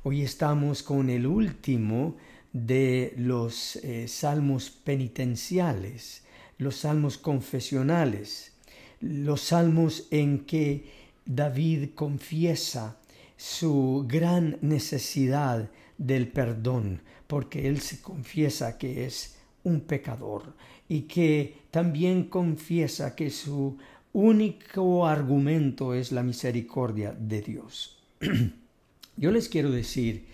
Hoy estamos con el último de los salmos penitenciales, los salmos confesionales, los salmos en que David confiesa su gran necesidad del perdón, porque él se confiesa que es un pecador y que también confiesa que su único argumento es la misericordia de Dios. Yo les quiero decir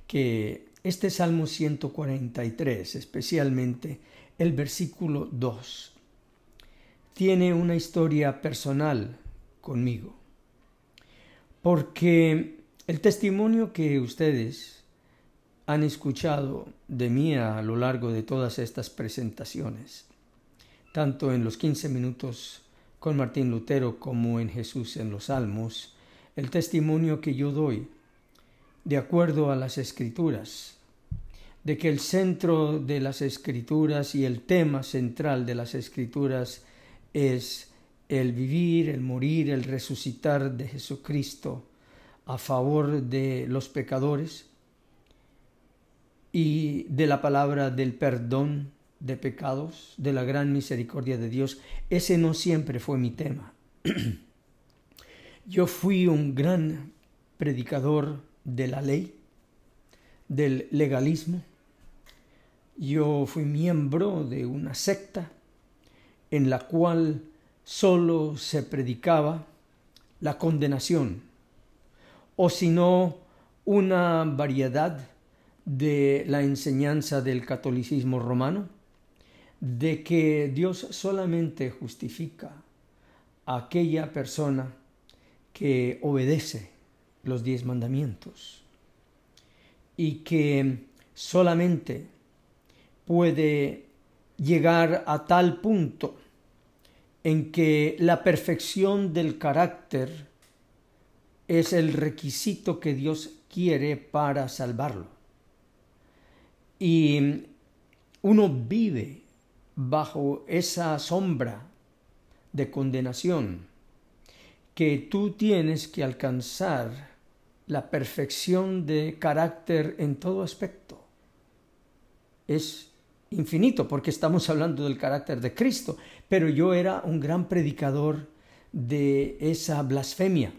que este Salmo 143, especialmente el versículo 2, tiene una historia personal conmigo, porque el testimonio que ustedes han escuchado de mí a lo largo de todas estas presentaciones, tanto en los 15 minutos con Martín Lutero como en Jesús en los Salmos, el testimonio que yo doy de acuerdo a las Escrituras, de que el centro de las Escrituras y el tema central de las Escrituras es el vivir, el morir, el resucitar de Jesucristo a favor de los pecadores y de la palabra del perdón de pecados, de la gran misericordia de Dios. Ese no siempre fue mi tema. Yo fui un gran predicador de la ley, del legalismo. Yo fui miembro de una secta en la cual solo se predicaba la condenación, o si no, una variedad de la enseñanza del catolicismo romano, de que Dios solamente justifica a aquella persona que obedece los 10 mandamientos y que solamente puede llegar a tal punto en que la perfección del carácter es el requisito que Dios quiere para salvarlo. Y uno vive bajo esa sombra de condenación, que tú tienes que alcanzar la perfección de carácter en todo aspecto. Es infinito porque estamos hablando del carácter de Cristo, pero yo era un gran predicador de esa blasfemia.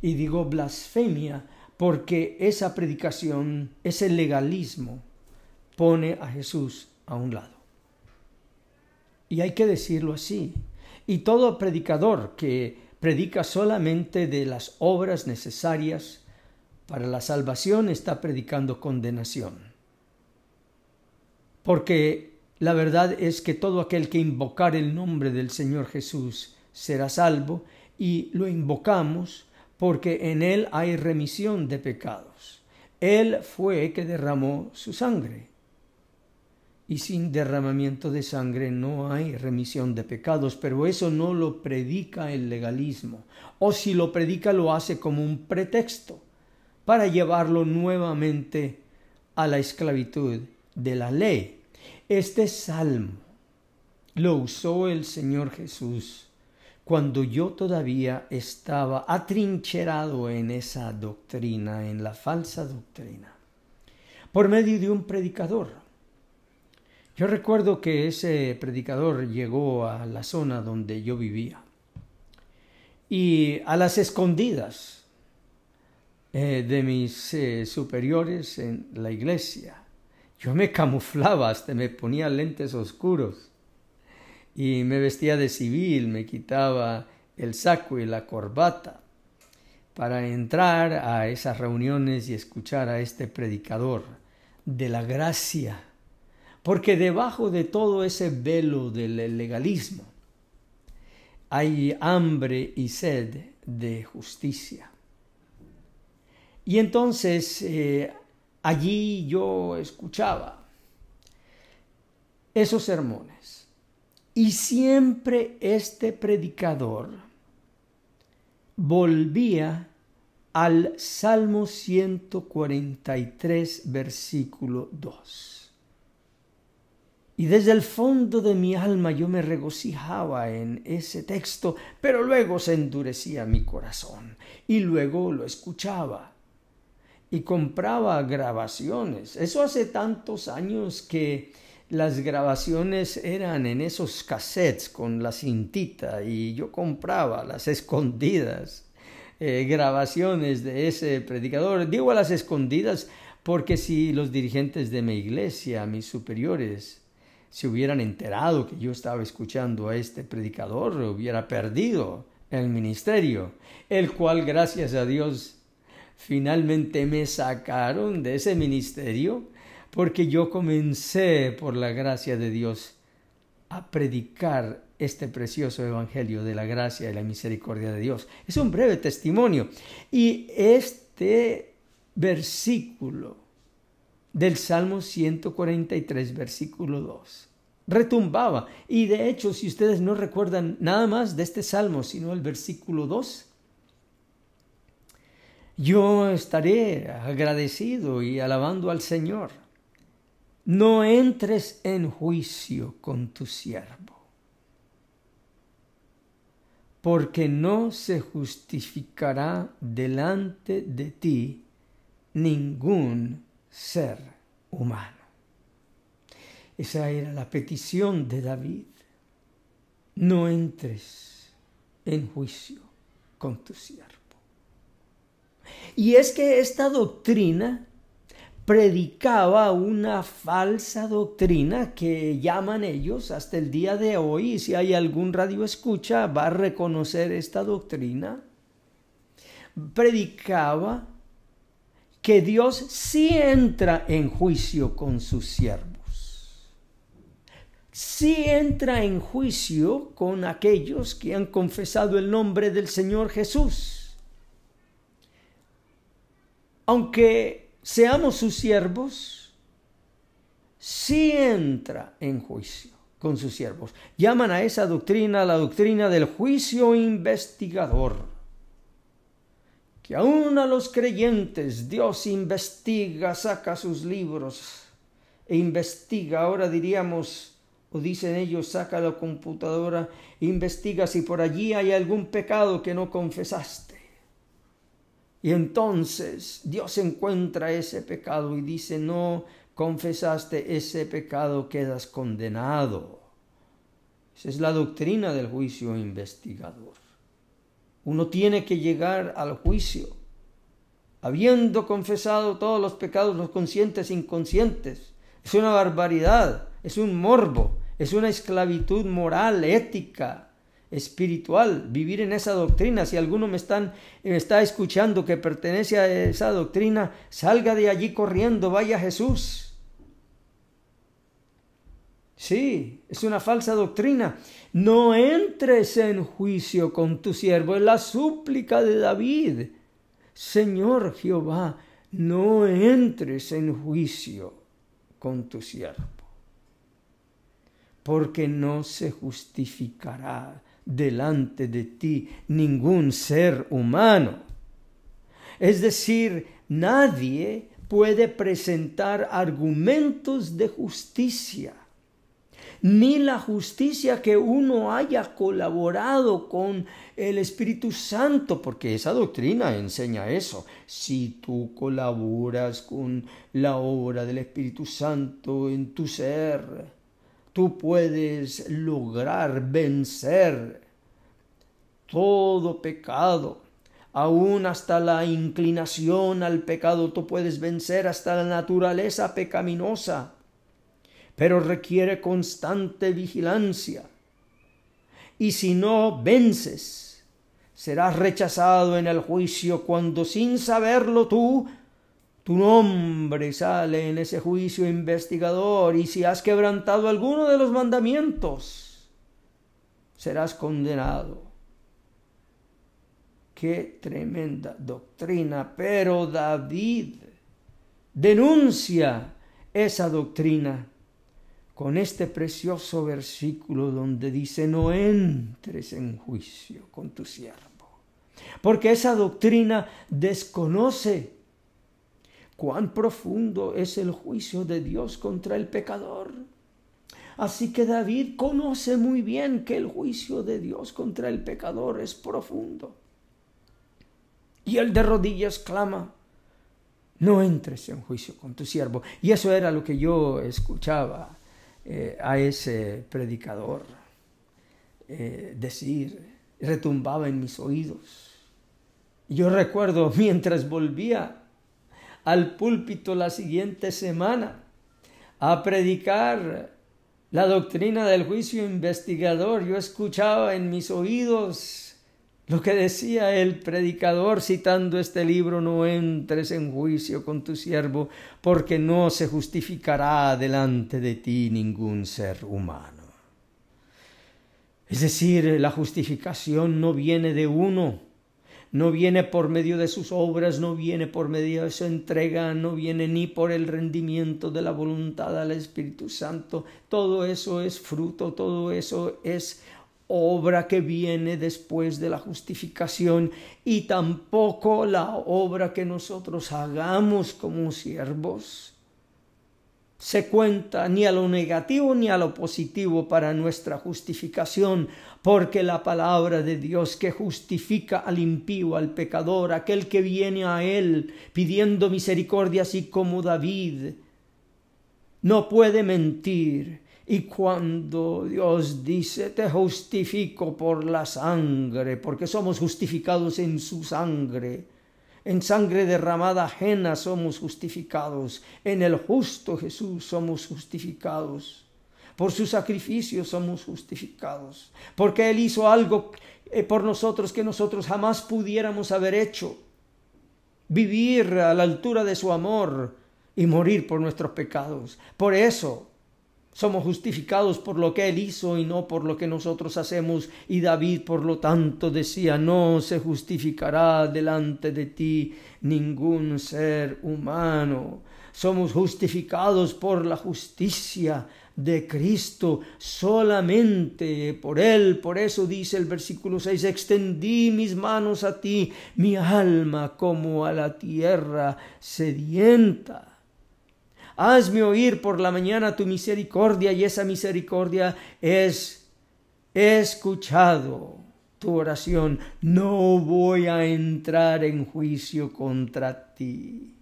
Y digo blasfemia porque esa predicación, ese legalismo, pone a Jesús a un lado. Y hay que decirlo así. Y todo predicador que predica solamente de las obras necesarias para la salvación está predicando condenación. Porque la verdad es que todo aquel que invocar el nombre del Señor Jesús será salvo, y lo invocamos porque en Él hay remisión de pecados. Él fue que derramó su sangre. Y sin derramamiento de sangre no hay remisión de pecados, pero eso no lo predica el legalismo. O si lo predica, lo hace como un pretexto para llevarlo nuevamente a la esclavitud de la ley. Este salmo lo usó el Señor Jesús cuando yo todavía estaba atrincherado en esa doctrina, en la falsa doctrina, por medio de un predicador. Yo recuerdo que ese predicador llegó a la zona donde yo vivía y a las escondidas de mis superiores en la iglesia. Yo me camuflaba, hasta me ponía lentes oscuros y me vestía de civil, me quitaba el saco y la corbata para entrar a esas reuniones y escuchar a este predicador de la gracia. Porque debajo de todo ese velo del legalismo hay hambre y sed de justicia. Y entonces allí yo escuchaba esos sermones. Y siempre este predicador volvía al Salmo 143, versículo 2. Y desde el fondo de mi alma yo me regocijaba en ese texto, pero luego se endurecía mi corazón y luego lo escuchaba. y compraba grabaciones. Eso hace tantos años que las grabaciones eran en esos cassettes con la cintita y yo compraba las escondidas grabaciones de ese predicador. Digo a las escondidas porque si los dirigentes de mi iglesia, mis superiores, se hubieran enterado que yo estaba escuchando a este predicador, hubiera perdido el ministerio, el cual, gracias a Dios, finalmente me sacaron de ese ministerio porque yo comencé, por la gracia de Dios, a predicar este precioso evangelio de la gracia y la misericordia de Dios. Es un breve testimonio. Y este versículo del Salmo 143, versículo 2, retumbaba. Y de hecho, si ustedes no recuerdan nada más de este Salmo, sino el versículo 2, yo estaré agradecido y alabando al Señor. No entres en juicio con tu siervo, porque no se justificará delante de ti ningún ser humano. Esa era la petición de David. No entres en juicio con tu siervo. Y es que esta doctrina predicaba una falsa doctrina que llaman ellos hasta el día de hoy, y si hay algún radioescucha va a reconocer esta doctrina. Predicaba que Dios sí entra en juicio con sus siervos. Sí entra en juicio con aquellos que han confesado el nombre del Señor Jesús. Aunque seamos sus siervos, sí entra en juicio con sus siervos. Llaman a esa doctrina la doctrina del juicio investigador. Que aún a los creyentes Dios investiga, saca sus libros e investiga. Ahora diríamos, o dicen ellos, saca la computadora e investiga si por allí hay algún pecado que no confesaste. Y entonces Dios encuentra ese pecado y dice, no confesaste ese pecado, quedas condenado. Esa es la doctrina del juicio investigador. Uno tiene que llegar al juicio, habiendo confesado todos los pecados, los conscientes e inconscientes. Es una barbaridad, es un morbo, es una esclavitud moral, ética, espiritual, vivir en esa doctrina. Si alguno me está escuchando que pertenece a esa doctrina, salga de allí corriendo, vaya a Jesús. Sí, es una falsa doctrina. No entres en juicio con tu siervo. Es la súplica de David. Señor Jehová, no entres en juicio con tu siervo, porque no se justificará delante de ti ningún ser humano. Es decir, nadie puede presentar argumentos de justicia, ni la justicia que uno haya colaborado con el Espíritu Santo, porque esa doctrina enseña eso. Si tú colaboras con la obra del Espíritu Santo en tu ser, tú puedes lograr vencer todo pecado, aún hasta la inclinación al pecado. Tú puedes vencer hasta la naturaleza pecaminosa, pero requiere constante vigilancia. Y si no vences, serás rechazado en el juicio cuando, sin saberlo tú, tu nombre sale en ese juicio investigador, y si has quebrantado alguno de los mandamientos, serás condenado. Qué tremenda doctrina, pero David denuncia esa doctrina con este precioso versículo donde dice, no entres en juicio con tu siervo, porque esa doctrina desconoce cuán profundo es el juicio de Dios contra el pecador. Así que David conoce muy bien que el juicio de Dios contra el pecador es profundo. Y él de rodillas clama, No entres en juicio con tu siervo. Y eso era lo que yo escuchaba a ese predicador decir, retumbaba en mis oídos. Yo recuerdo mientras volvía al púlpito la siguiente semana a predicar la doctrina del juicio investigador, yo escuchaba en mis oídos lo que decía el predicador citando este libro: no entres en juicio con tu siervo, porque no se justificará delante de ti ningún ser humano. Es decir, la justificación no viene de uno, no viene por medio de sus obras, no viene por medio de su entrega, no viene ni por el rendimiento de la voluntad al Espíritu Santo. Todo eso es fruto, todo eso es obra que viene después de la justificación, y tampoco la obra que nosotros hagamos como siervos se cuenta ni a lo negativo ni a lo positivo para nuestra justificación, porque la palabra de Dios que justifica al impío, al pecador, aquel que viene a él pidiendo misericordia, así como David, no puede mentir. Y cuando Dios dice: te justifico por la sangre, porque somos justificados en su sangre, en sangre derramada ajena somos justificados, en el justo Jesús somos justificados, por su sacrificio somos justificados, porque Él hizo algo por nosotros que nosotros jamás pudiéramos haber hecho: vivir a la altura de su amor y morir por nuestros pecados. Por eso somos justificados por lo que Él hizo y no por lo que nosotros hacemos. Y David, por lo tanto, decía: no se justificará delante de ti ningún ser humano. Somos justificados por la justicia de Cristo, solamente por Él. Por eso dice el versículo 6: extendí mis manos a ti, mi alma como a la tierra sedienta. Hazme oír por la mañana tu misericordia, y esa misericordia es: he escuchado tu oración, no voy a entrar en juicio contra ti,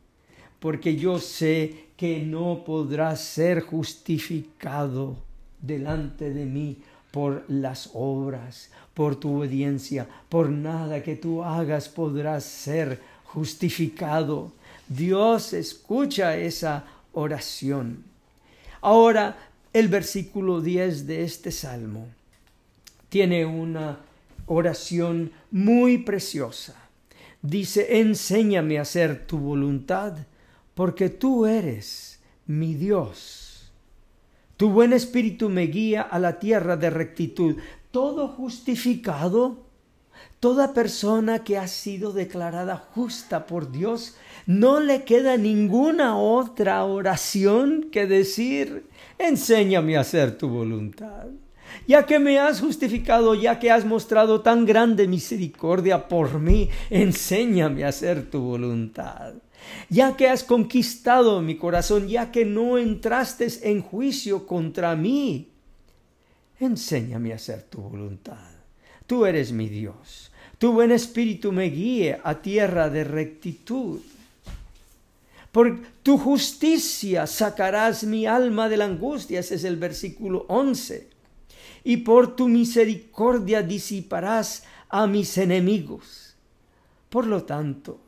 porque yo sé que no podrás ser justificado delante de mí por las obras, por tu obediencia, por nada que tú hagas podrás ser justificado. Dios escucha esa oración. Ahora, el versículo 10 de este salmo tiene una oración muy preciosa. Dice: enséñame a hacer tu voluntad, porque tú eres mi Dios. Tu buen espíritu me guía a la tierra de rectitud. Todo justificado, toda persona que ha sido declarada justa por Dios, no le queda ninguna otra oración que decir: enséñame a hacer tu voluntad. Ya que me has justificado, ya que has mostrado tan grande misericordia por mí, enséñame a hacer tu voluntad. Ya que has conquistado mi corazón, ya que no entraste en juicio contra mí, enséñame a hacer tu voluntad. Tú eres mi Dios. Tu buen espíritu me guíe a tierra de rectitud. Por tu justicia sacarás mi alma de la angustia. Ese es el versículo 11. Y por tu misericordia disiparás a mis enemigos. Por lo tanto,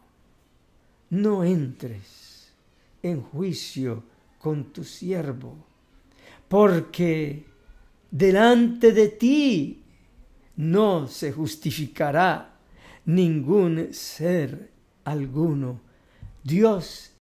no entres en juicio con tu siervo, porque delante de ti no se justificará ningún ser alguno. Dios